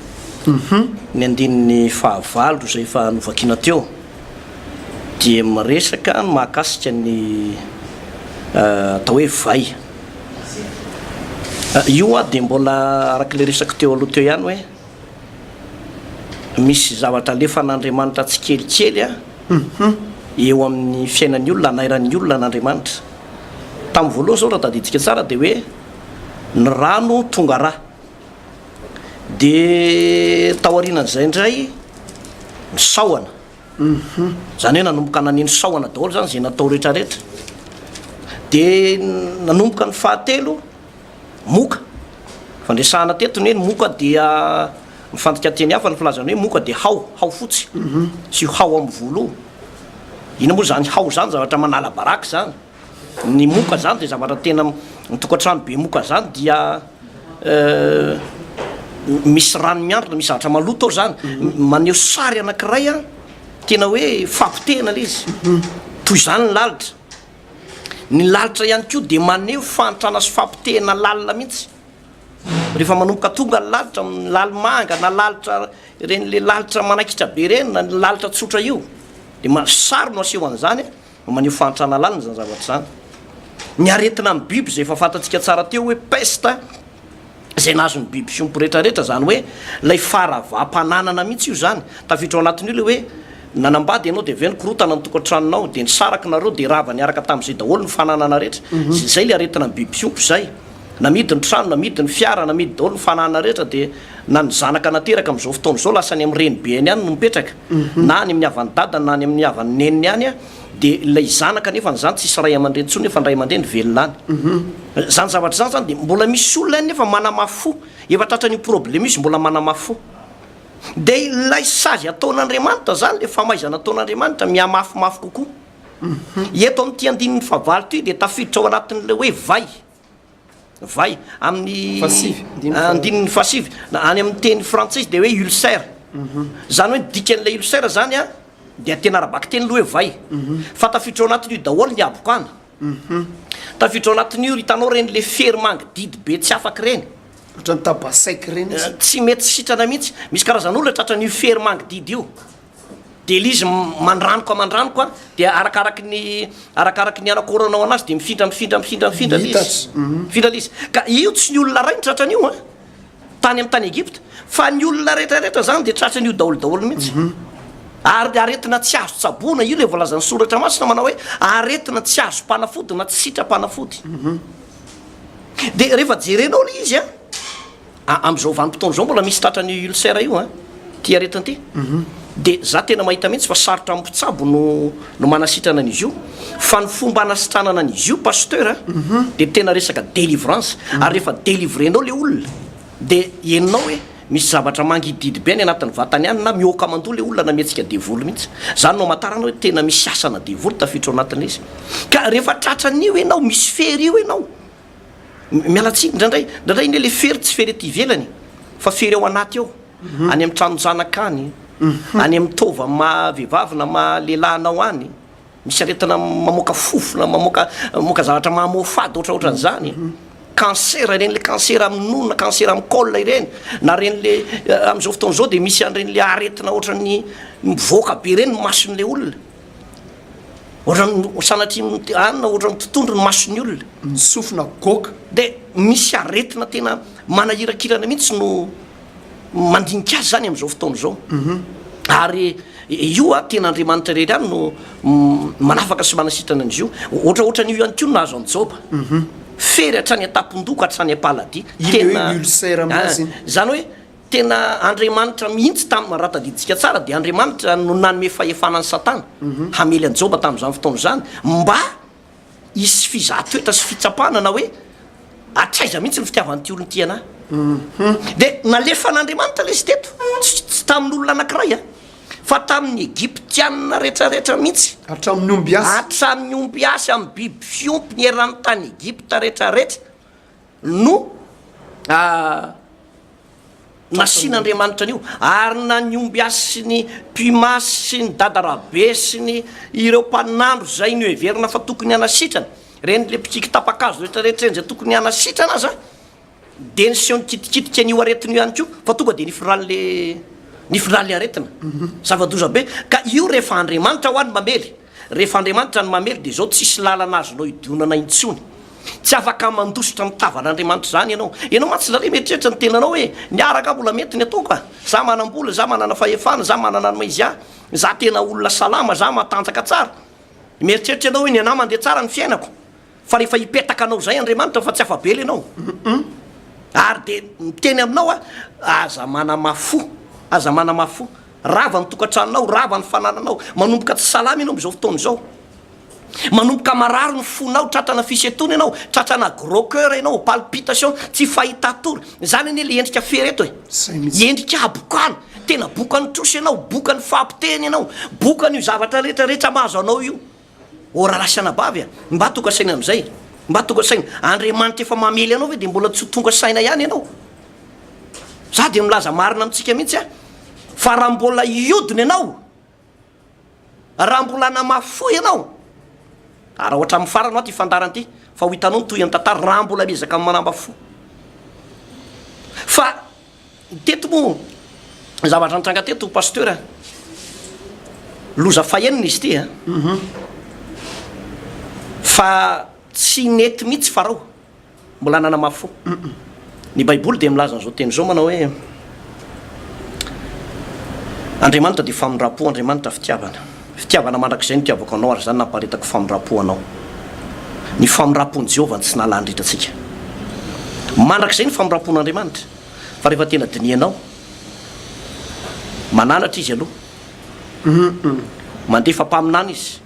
ny andininy fahavalo zay efa novakina teo dia miresaka mahakasika ny atao hoe vay io a de mbola arak'le resaka teo aloha teo ihany hoe misy zavatra alefa n'andriamanitra tsy kelikely a eo amin'ny fiainan'ny olona anairan'ny olona n'andriamanitra tamin'ny voalohany zao raha tadiditsika tsara de hoe ny rano tonga rà de taorianan'izay indray ny sahona zany hoe nanomboka naneny sahona daholo zany zay natao rehetrarehetra de nanomboka ny fahatelo moka fandresahana tetony hoe moka dia mifantika teny hafa ny filazany hoe moka de hao fotsy sy hao amin'ny volo ina moa zany hao zany zavatra manala baraky zany ny moka zany de zavatra tena mitokantrano be moka zany dia misy rano miandrona misy zavatra maloto ao zany maneho sary anankiray a tena hoe fampitena le izy toy zany ny lalitra ihany koa de maneho fantrana sy fampitena lalina mihitsy rehefa manomboka tonga ny lalitra lalimanga na lalitra reny le lalitra manakitra be reny na ny lalitra tsotra io de sary no aseho an'izany maneho fantrana lalina zany zavatra zany ny aretina amin'ny biby zay efa fantatsika tsara teo hoe peste zay nazo ny biby fiompo rehetrarehetra zany hoe lay faravampananana mihitsy io zany tafiditra ao anatin'io le hoe nanambady ianao de avy ny korotana ny tokantranonao de nisaraka nareo de rava niaraka tamin'izay daholo ny fananana rehetra zay le aretina amin'ny biby fiompo zay namidy ny trano namidy ny fiara namidy daholo ny fananana rehetra de na ny zanaka nateraka am'izao fotoana zao lasa ny amin'ny reny be any no mipetraka na any amin'ny havan'ny dadany na any amin'ny havan'ny neniny any a de lay zanaka nefa ny zany tsisy ray aman-dreny tsony nefa ny ray aman-dreny velona any zany zavatra zany zany de mbola misy olona any nefa manamafo efa tratran'io problème izy mbola manamafo de lay sazy ataon'andriamanitra zany le famaizana ataon'andriamanitra mihamafimafy kokoa eto amin'ty andinin'ny favalo ty de tafiditra ao anatin'le hoe vay amin'ny andinin'ny fasivy any amin'ny teny frantsay de hoe ulcère zany hoe dikan'le ulcère zany a de tena arabaky teny le hoe vay fa tafiditra ao anatin'io daholo ny abokana tafiditra ao anatin'io hitanao reny le ferimanga didy be tsy afaky reny ohatrany tabasaiky reny tsy mety sitrana mihitsy misy karazan'olona tratran'io ferimanga didy io de lizy mandranoko de arakaraky ny anakoranao anazy de mifindra lizy ka io tsy ny olona ray ny tratran'io a tany amin'ny tany Egypte fa ny olona rehetrarehetra zany de tratran'io daholo mihitsy ary aretina tsy azo tsabona io le volazan'ny soratra masina manao hoe aretina tsy azo mpanafody na tsy sitra-panafody de rehefa jerenao le izy a am'izao vanim-potoana zao mbola misy tratran'io ulcère io a ty aretina ty de za tena mahita mihitsy fa sarotra mpitsabo no manasitrana an'izy io fa ny fomba anasitranana an'izy io pasteur de tena resaka délivrance ary rehefa délivrenao le olona de enonao hoe misy zavatra mangididy be any anatin'ny vatany any na mioka mandoa le olona na mihetsika devolo mihitsy zany no matarana hoe tena misy asana devolo tafiditra ao anatin'le izy ka rehefa tratran'io enao misy fery io enao mialatsiny ndraindray ne le fery tsy fery ety ivelany fa fery ao anaty ao any amin'ny tranonjanakany any amin'ny tova mavehivavy na mahalehilahinao any misy aretina mamoaka fofo na mamoaka zavatra mahamofady ohatraohatran'izany cancer reny le cancer amin'ny nono na cancer amin'ny col ireny na reny le am'izao fotoana zao de misy an'ireny le aretina ohatrany mivoaka be reny mason'le olona ohatrany sanatria anina ohatrany totondro ny mason'ny olona ny sofina goka de misy aretina tena manahirakirana mihitsy no mandinika azy zany am'izao fotoana zao ary io a tenaandriamanitra rery any no manafaka sy manasitrana an'izy io ohatraohatra n'io ihany ko nahazo any joba fery hatrany atapondoko hatrany apaladia zany hoe tena andriamanitra mihitsy tamin'ny ratadiditsika tsara dia andriamanitra no nanome fahefanany satana hamely any joba tamin'izany fotoana zany mba isy fizatoetra sy fitsapana na hoe atraiza mihitsy ny fitiavan'ity olony ty ana de nalefan'andriamanitra le izy teto tsy tamin'olona anankiray a fa tamin'ny egyptianina rehetrarehetra mihitsy hatramin'ny omby asy amin'ny biby fiompy ny eran'ny tany egypta rehetrarehetra no nasian'andriamanitra an'io ary na ny omby asy sy ny pumas sy ny dadarabe sy ny ireo mpanandro zay ny everina fa tokony anasitrana reny le pitsiky tapakazo rehetrarehetra reny zay tokony anasitrana azy a de ny seo nikitikitika an'io aretin'io ihany ko fa tonga de nifiraly aretina zava-doza be ka io rehefa andriamanitra ho any mamely rehefa andriamanitra ny mamely de zao tsisy lalana azonao idonana intsony tsy afaka mandositra mitavan'andriamanitra zany ianao matsylare mieritreritra ny tenanao hoe niaraka mbola mety ny ataoko a za manam-bola za manana fahefana za manana ny maizia za tena olona salama za matanjaka tsara mieritreritra anao hoe ny anah mandeha tsara ny fiainako fa rehefa hipetaka anao zay andriamanitra fa tsy afabely ianao ary de miteny aminao a aza manamafo rava ny tokantranonao rava ny fanananao manomboka tsy salama ianao am'izao fotoana zao manomboka mararo ny fonao tratrana fisetona ianao tratrana gros cœur ianao palpitation tsy fahita tory zany ane le endrika fereto e endrika abokana tena bokany trosy ianao bokany fampiteny ianao bokany io zavatra rehetrarehetra mahazo anao io oralasana bavy a mba tonga saina am'izay mba tonga saina andriamanitra efa mamely anao ve de mbola tsy tonga saina ihany ianao za de milaza marina amitsika mihitsy a fa raha mbola iodina ianao raha mbola namafo ianao raha ohatra amin'ny farano aty ifandaran'ity fa ho hitanao ny toy any tantara raha mbola mezaka amin'ny manambafo fa teto mo zavatra nitranga teto pasteur loza fahenina izy ty a fa tsy nety mihitsy farao mbola nanamafo ny baiboly de milaza n'izao teny zao manao hoe andriamanitra de famindrapo andriamanitra fitiavana mandrak'izay nitiavako anao ary zany namparetako famindrapo anao ny famindrapon'i jehovah tsy nalandritratsika mandrak'izay ny famindrapon'andriamanitra fa rehefa tena dinianao mananatra izy aloha mandefa mpaminana izy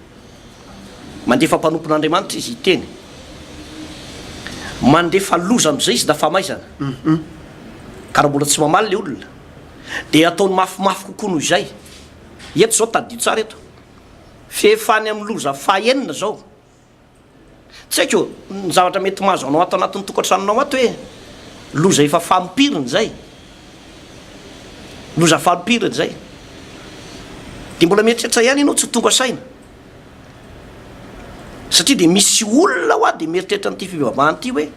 mandefa mpanompon'andriamanitra izy hiteny mandefa loza am'izay izy da famaizana ka raha mbola tsy mamaly le olona de ataony mafimafy kokoa noho izay eto zao tadidio tsara eto fehefany amin'ny loza fahenina zao tsy haiko ny zavatra mety mahazo anao ato anatin'ny tokantranonao ato hoe loza efa fampiriny zay loza fampiriny zay de mbola mieritreritra ihany ianao tsy tonga saina satria de misy olona ho a de mieritreritra n'ity fivavahany ity hoe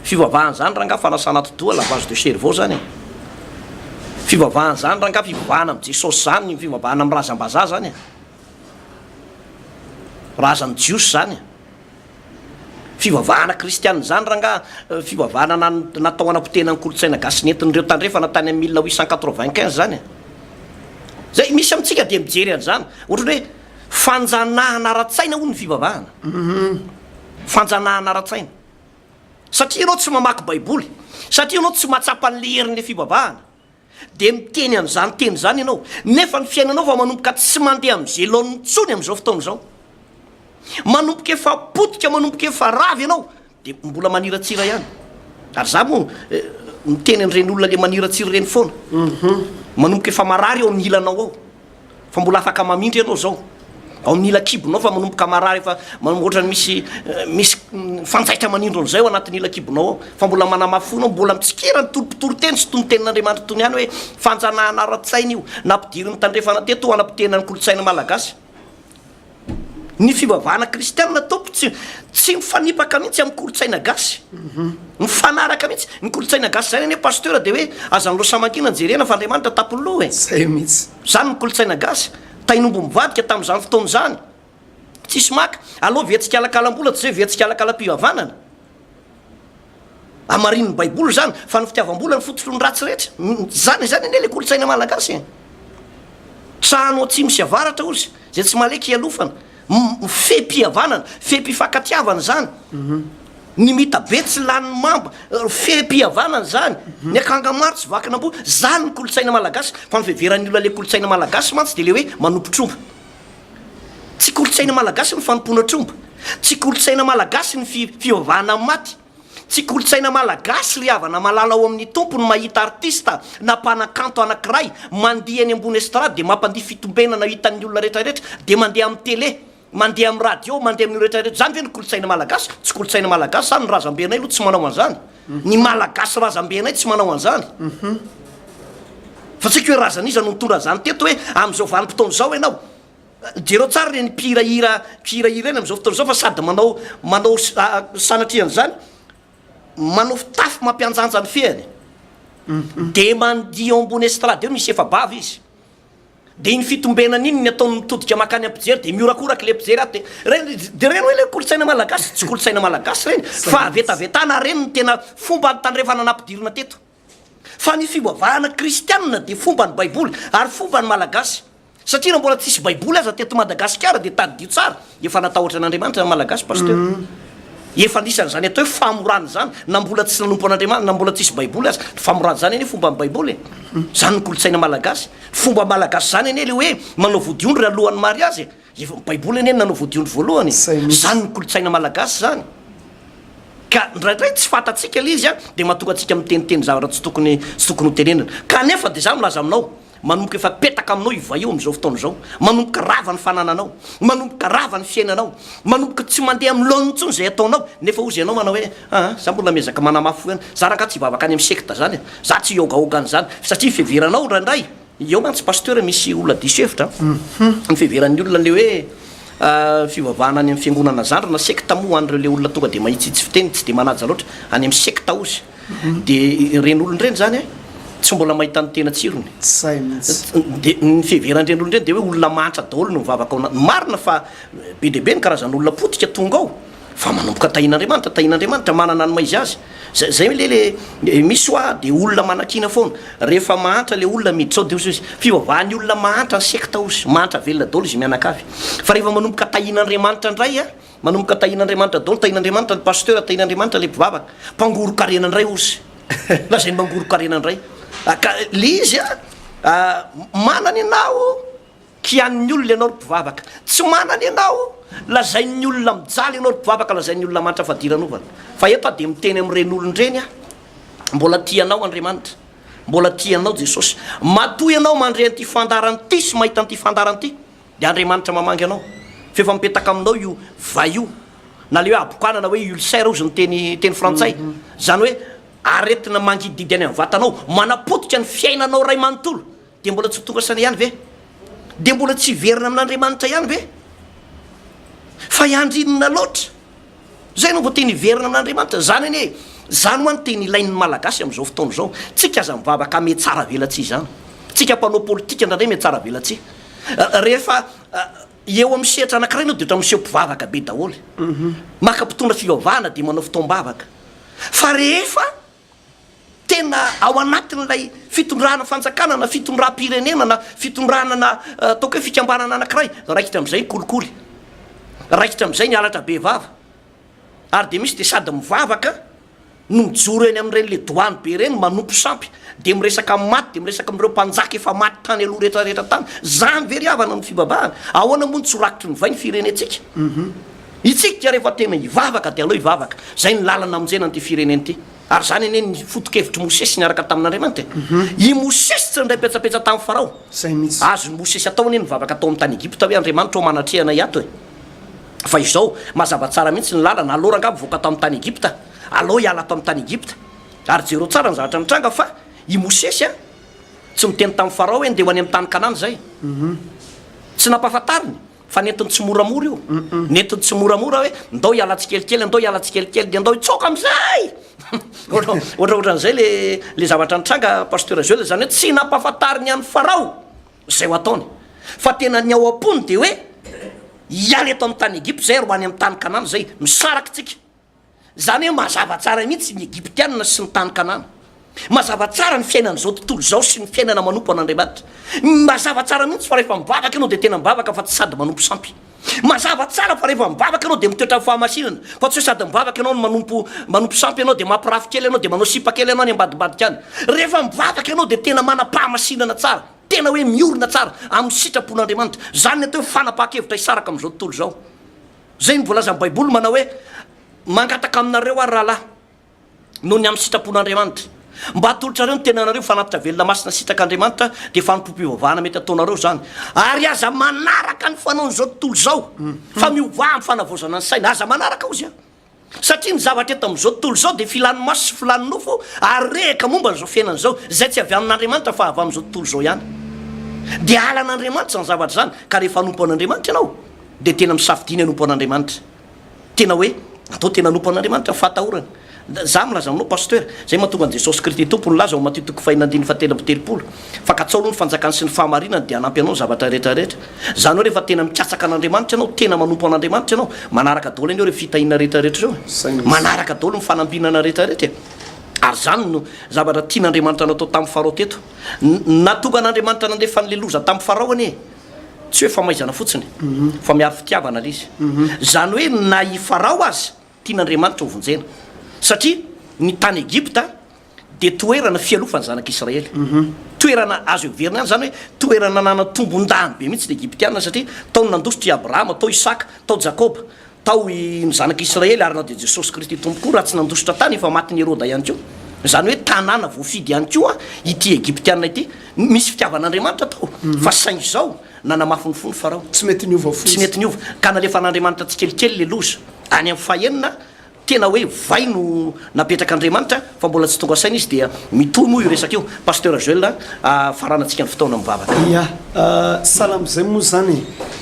fivavahany zany raha nga fanasana todoa la base de cerveau zany fivavahany zany raha nga fivavahana am' jesosy zany fivavahana am' razam-baza zany razany jiosy zany fivavahana kristianina zany raha nga fivavahana natao anam-potena ny kolotsaina gasy nentin'ireo tandrefa natany am' 1895 zany zay misy amitsika de mijery an'zany ohatrany hoe fanjanahana ara-tsaina ho ny fivavahana fanjanahana ara-tsaina satria ianao tsy mamaky baiboly satria ianao tsy mahatsapa n'le herin'le fivavahana de miteny an'izany teny zany ianao nefa ny fiainanao fa manomboka tsy mandeha am'izay lonontsony am'izao fotoana zao manomboka efa potika manomboka efa ravy ianao de mbola maniratsira ihany ary za mo miteny an'ireny olona le maniratsira reny foana manomboka efa marary eo amin'ny ilanao ao fa mbola afaka mamindry ianao zao ao amin'ny ila kibonao fa manomboka marary fa ohatrany misy fanjaitra manindro an'izay ao anatin'ny ila kibonao ao fa mbola manamafonao mbola mitsikera ny tolopitolo teny sy tony tenin'andriamanitra tony ihany hoe fanjanahana ara-tsaina io nampidiry ny tandrefana teto ho anam-pitena ny kolotsaina malagasy ny fivavahana kristianina tompo tsy mifanipaka mihitsy amin'ny kolotsaina gasy mifanaraka mihitsy ny kolotsaina gasy zany ane pasteur de hoe azan'lo samankina jerena fa andriamanitra tapoloha zay mihitsy zany ny kolotsaina gasy tainombo mivadika tamin'izany fotoana zany tsisy maka aloha vetsika alakalam-bola tsy zay vetsika alakala-pivavanana amarin'ny baiboly zany fa ny fitiavam-bola ny fototro ny ratsy rehetra zany ane le kolotsaina malagasy trano tsy misy avaratra ozy zay tsy maleky ialofana fempihavanana fempifakatiavana zany ny mitabe tsy lany mamba fempihavanana zany ny akanga maro tsy vakinambo zany ny kolotsaina malagasy fa mifeveran'ny olona le kolotsaina malagasy mantsy de le hoe manompo tromba tsy kolotsaina malagasy ny fanompona tromba tsy kolotsaina malagasy ny fivavahana amin'ny maty tsy kolotsaina malagasy ry havana malala ao amin'ny tompony mahita artista na mpanakanto anankiray mandeha any ambony estrade de mampandiha fitombenana hitan'ny olona rehetrarehetra de mandeha amin'ny télé mandeha amin'ny radio mandeha amin'ny rehetrarehetra zany ve ny kolotsaina malagasy tsy kolotsaina malagasy zany ny razambenay aloha tsy manao an'izany ny malagasy razambenay tsy manao an'izany fa tsika hoe razaniza no mitondra zany teto hoe am'izao vanim-potoana zao ianao jereo tsara reny mpihirahira eny am'izao fotoana zao fa sady manao sanatrian'zany manao fitafy mampianjanja ny feany de mandia ambony estrade eo misy efabavy izy de iny fitombenana iny ny ataony mitodika makany ampijery de miorakoraka le mpijery aty de reny hoe le kolotsaina malagasy tsy kolotsaina malagasy reny fa vetavetana reny ny tena fomba nytandrefana anampidirina teto fa ny fivavahana kristianina de fomba ny baiboly ary fomba ny malagasy satria raha mbola tsisy baiboly aza teto madagasikara de tadidio tsara efa natahotra an'andriamanitra malagasy pasteur efa nisan'zany atao hoe famorany zany na mbola tsy nanompo an'andriamanitra na mbola tsisy baiboly aza famorany zany eny fomba ny baiboly zany ny kolotsaina malagasy fomba malagasy zany eny le hoe manao vodiondry alohan'ny mariazy efa baiboly eny nanao vodiondry voalohany zany ny kolotsaina malagasy zany ka ndraindray tsy fatatsika l izy a de mahatonga atsika miteniteny zavatra tsy tokony ho tenenana kanefa de za milaza aminao manomboka efa petaka aminao iva io am'izao fotoana zao manomboka rava ny fanananao manomboka rava ny fiainanao manomboka tsy mandeha amin'ny lohan'ny ntsony zay ataonao nefa ozy ianao manao hoe za mbola miezaka manamafo ena za raka tsy hivavaka any amin'ny sekta zany za tsy iogaogany zany satria fiheveranao randray eo mantsy pasteur misy olona diso hevitra ny fiheveran'ny olona le hoe fivavahana any amin'ny fiangonana zandry na sekta moa an'ireo le olona tonga de mahitsitsy fiteny tsy de manaja loatra any amin'ny sekta ozy de reny olony reny zany tsy mbola mahita ny tena tsirony de ny fiheverandreny olony reny de hoe olona mahatra daholo no mivavaka ao marina fa be deaibe ny karazan'olona potika tonga ao fa manomboka tahin'andriamanitra manana ny maizy azy zay le misy oa de olona manakina foana rehefa mahatra le olona miditra ao de ozy fivavahany olona mahatra ny sekta ozy mahatra velona daholo izy mianakavy fa rehefa manomboka tahin'andriamanitra ndray a manomboka tahin'andriamanitra daholo tahin'andriamanitra ny pasteur tahin'andriamanitra le mpivavaka mpangoro-karena ndray ozy lazay mangoro-karena ndray le izy manany anao kian'ny olona ianao mpivavaka tsy manany anao lazain'ny olona mijaly ianao mpivavaka lazain'ny olona manitra fadiranovana fa eto a de miteny am'ireny olondreny a mbola tianao andriamanitra mbola tianao jesosy matoy anao mandre an'ty fandarany ty sy mahita an'ty fandarany ty de andriamanitra mamangy anao fefa mipetaka aminao io va io na le hoe abokanana hoe ulcère ozy ny teny frantsay zany hoe aretina mangididy any amin'ny vatanao manapotika ny fiainanao ray manontolo de mbola tsy tonga sana ihany ve de mbola tsy verina amin'andriamanitra ihany ve fa iandrinina loatra zay no vo teny verina amin'andriamanitra zany eny e zany hoany teny ilain'ny malagasy am'izao fotoana zao tsika aza mivavaka ame tsara velatsy zany tsika mpanao politika ndrandray me tsara velatsy rehefa eo amin'ny sehatra anankiray nao de otra miseho mpivavaka be daholy maka mpitondra fivavahana de manao fotoam-bavaka fa rehefa tena ao anatin'lay fitondrana fanjakana na fitondram-pirenena na fitondrana na ataoko hoe fikambanana anankiray raikitra am'izay kolikoly raikitra am'izay ny alatra be vava ary de misy de sady mivavaka no mijoro eny am'ireny le doany be reny manompo sampy de miresaka maty de miresaka am'ireo mpanjaka efa maty tany aloha rehetrarehetra tany zany veryavana ny fibabahana ahoana moa ny tsorakitry ny vai ny firenetsika itsika rehefa tena hivavaka de aleo hivavaka zay ny lalana amonjena n'ty fireneny ty ary zany eny ny fotokevitry mosesy niaraka tamin'andriamanitra i mosesy tsy ndray petsapetsa tamin'ny farao azo mosesy ataony eny mivavaka atao amin'ny tany Egypta hoe andriamanitra o manatrehana iato e fa izao mazava tsara mihitsy ny lalana alora angabo voaka atao amin'ny tany Egypta alao hiala atao amin'ny tany Egypta ary jero tsara ny zavatra mitranga fa i mosesy a tsy miteny tamin'ny farao eny de ho any amin'ny tany kanany zay tsy nampahafantariny fa nentiny tsy moramora io nentiny tsy moramora hoe ndao hiala tsikelikely andao hiala tsikelikely de andao hitsoka am'izay ohatraohatran'izay le zavatra nitranga pasteur Joel zany hoe tsy nampahafantariny any farao zay ho ataony fa tena ny ao am-pony de hoe hiala eto amin'ny tany Egypta zay ro any amin'ny tany kanana zay misaraky tsika zany hoe mazava tsara mihitsy ny Egyptianina sy ny tany kanana mazava tsara ny fiainan'izao tontolo zao sy ny fiainana manompo an'andriamanitra mazava tsara mihitsy fa rehefa mibavaka anao de tena mibavaka fa tsy sady manompo sampy mazava tsara fa rehefa mibavaka anao de mitoetra ny fahamasinana fa tsy hoe sady mibavaka anao no manompo sampy anao de mampirafy kely anao de manao sipa kely anao ny ambadibadika any rehefa mibavaka anao de tena manam-pahamasinana tsara tena hoe miorina tsara amin'ny sitrapon'andriamanitra zany ny atao hoe fanapaha-kevitra hisaraka am'izao tontolo zao zay ny voalaza ny baiboly manao hoe mangataka aminareo ary rahalahy noho ny amin'ny sitrapon'andriamanitra mba atolotrareo ny tenanareo fanatitra velona masina sitrak'andriamanitra de fanompompivavahana mety ataonareo zany ary aza manaraka ny fanaon'izao tontolo zao fa miova amin'ny fanavozana ny saina aza manaraka ozy a satria ny zavatra eto am'izao tontolo zao de filany maso sy filany nofo ary rehaka momba n'izao fiainan'izao zay tsy avy amin'andriamanitra fa avy am'izao tontolo zao ihany de ala an'andriamanitra zany zavatra zany ka rehefa anompo an'andriamanitra ianao de tena misafidiny anompo an'andriamanitra tena hoe atao tena anompo an'andriamanitra fahatahorana za milaza aminao pasteur zay mahatonga an jesosy kristy tompony laza ao matitoko fahinandiny fatelapitelopolo fa katsao aloha ny fanjakany sy ny fahamarinany de anampy anao zavatra rehetrarehetra zany hoe rehefa tena mikatsaka an'andriamanitra ianao tena manompo an'andriamanitra ianao manaraka daholo anao rehe fitahina rehetrarehetra zao manaraka daholo ny fanambinana rehetrarehetra ary zany no zavatra tian'andriamanitra natao tamin'ny farao teto natonga an'andriamanitra nandefa nyleloza tamin'ny farao anie tsy hoe famaizana fotsiny fa miary fitiavana l izy zany hoe na i farao azy tian'andriamanitra hovonjena satria ny tany Egypta de toerana fialofany zanak'Israely toerana azo everina any zany hoe toerana nana tombon-dany be mihitsy ny Egyptiana satria tao nandositra i Abrahama tao Isaka tao Jakoba tao ny zanak'Israely ary na de Jesosy Kristy tompokoa raha tsy nandositra tany efa matin'ny Heroda ihany koa zany hoe tanàna voafidy ihany koa ity Egyptiana ity misy fitiavan'andriamanitra tao fa saingy zao nanamafonyfony farao tsy mety niova tsy mety niova ka nalefa an'andriamanitra tsy kelikely le loza any amin'ny fahenina tena hoe vai no napetrak'andriamanitra fa mbola tsy tonga saina izy dia mitohy moa io resaka io pasteur Joel faranantsika ny fotoana mivavaka ia salamzay moa zany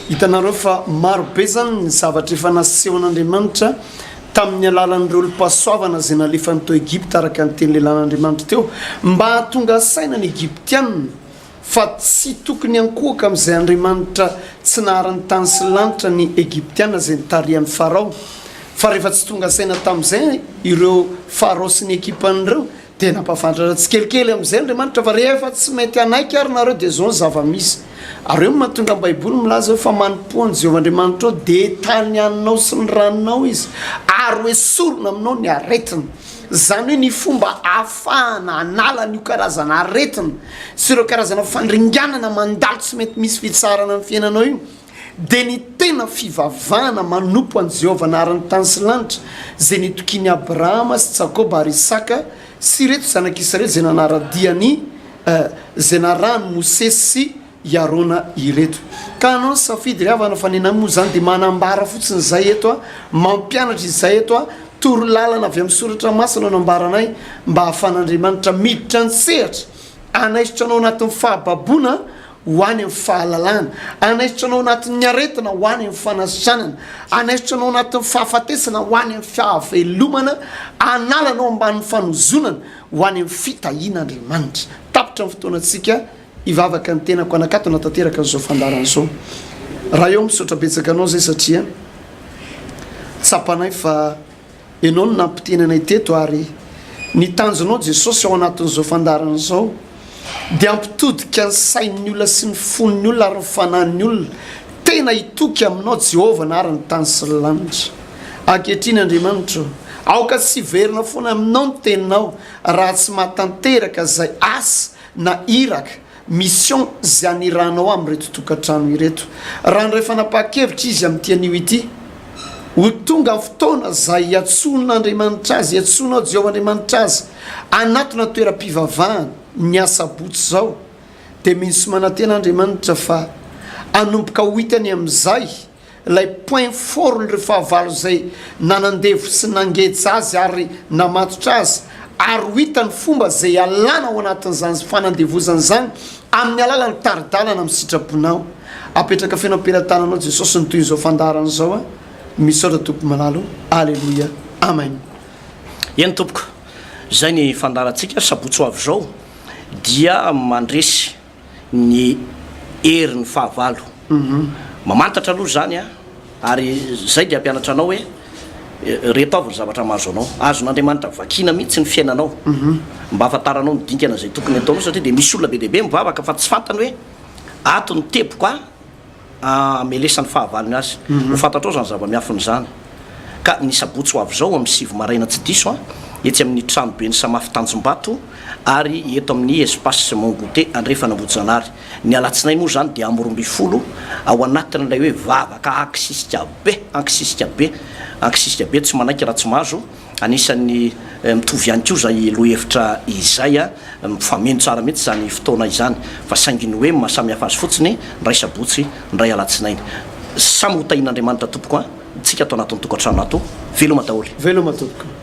hitanareo fa maro be zany ny zavatra efa naseho an'andriamanitra tamin'ny alalan'ireo olo-pasoavana zay nalefa nytao Egypta araka ny teny lelan'andriamanitra teo mba hatonga saina ny Egyptianina fa tsy tokony ankohaka amin'izay andriamanitra tsy naharany tany sy lanitra ny Egyptiana zay nitarihan'ny farao fa rehefa tsy tonga saina tamin'izay ireo farao sy ny ekipan'ireo de nampafantratra tsy kelikely amin'izay andriamanitra fa rehefa tsy mety anaiky ary nareo de zao ny zava-misy ary eo mahatonga ny baiboly milaza hoe fa manompoany Jehovah Andriamanitra ao de tany aninao sy ny ranonao izy ary hoe sorona aminao ny aretina zany hoe ny fomba ahafahana analana io karazana aretina sy ireo karazana fandringanana mandalo tsy mety misy fitsarana amin'ny fiainanao io de ny tena fivavahana manompo an Jehovah naharany tany sy lanitra zay nitokiny Abrahama sy Jakoba ary Isaka sy reto zanak'Israely zay nanaradiany zay narahany Mosesy sy Arona ireto ka anao safidy ry havana fanena moa zany de manambara fotsiny zay eto a mampianatra izay eto a toro lalana avy amin'ny soratra masina anambaranay mba hahafan'Andriamanitra miditra ny sehatra anaisitra anao anatin'ny fahababona ho any amin'ny fahalalana anaisitra anao anatin'ny aretina ho any amin'ny fanasitranana anaisitra anao anatin'ny fahafatesana ho any amin'ny fiahavelomana analanao ambanin'ny fanozonana ho any amin'ny fitahian'Andriamanitra tapitra ny fotoanantsika ivavaka ny tenako anakato natateraka n'izao fandaran'izao raha eo misaotra betsaka anao zay satria tsapanay fa ianao no nampitenanay teto ary nitanjonao Jesosy ao anatin'izao fandaran'izao de ampitodika ny sain'ny olona sy ny fon'ny olona ary ny fanan'ny olona tena hitoky aminao Jehovah naharany tany sy lanitra ankehitriny Andriamanitra aoka tsy verina foana aminao ny teninao raha tsy mahatanteraka zay asa na iraka mission zay aniranao amin'reto tokantrano ireto raha ny rehefa napahakevitra izy amin'tian'io ity ho tonga fotoana zay iatson'Andriamanitra azy iatsonao Jehovah Andriamanitra azy anatona toeram-pivavahana ny asabotsy zao de misy manantena Andriamanitra fa anomboka ho hitany amin'izay lay point fort ny rehefahavalo zay nanandevo sy nangeja azy ary namatotra azy ary ho hitany fomba zay alana ao anatin'izany fanandevozana zany amin'ny alalany taridalana amin'ny sitraponao apetraka fenam-pelantananao Jesosy ny toy izao fandaran'izao a misaotra tompo malalo alleluia amen eny tompoko zay ny fandarantsika sabotso avy zao dia mandresy ny herin'ny fahavalo mamantatra aloha zany a ary zay de ampianatra anao hoe reto avy ny zavatra mahazo anao azon'andriamanitra vakina mihitsy ny fiainanao mba afantaranao ny dinkana zay tokony ataonao satria de misy olona be dehibe mivavaka fa tsy fantany hoe ato ny teboko amelesan'ny fahavaliny azy ho fantatrao zany zava-miafiny zany ka ny sabotsy ho avy zao amin'ny sivy maraina tsy diso etsy amin'ny trano be ny samafy tanjombato ary eto amin'ny espace Mongoté andrefa Nambojanary ny alatsinainy moa zany de amoromby folo ao anatin'ilay hoe vavaka ankisisika be tsy manaiky raha tsy mahazo anisan'ny mitovy ihany koa zay loha hevitra izay mifameno tsara mihitsy zany fotoana izany fa sainginy hoe mahasamy hafa azy fotsiny ndray sabotsy ndray alatsinainy samy hotahin'Andriamanitra tompoko tsika atao anatin'ny tokantrano ato veloma daholo veloma tompoko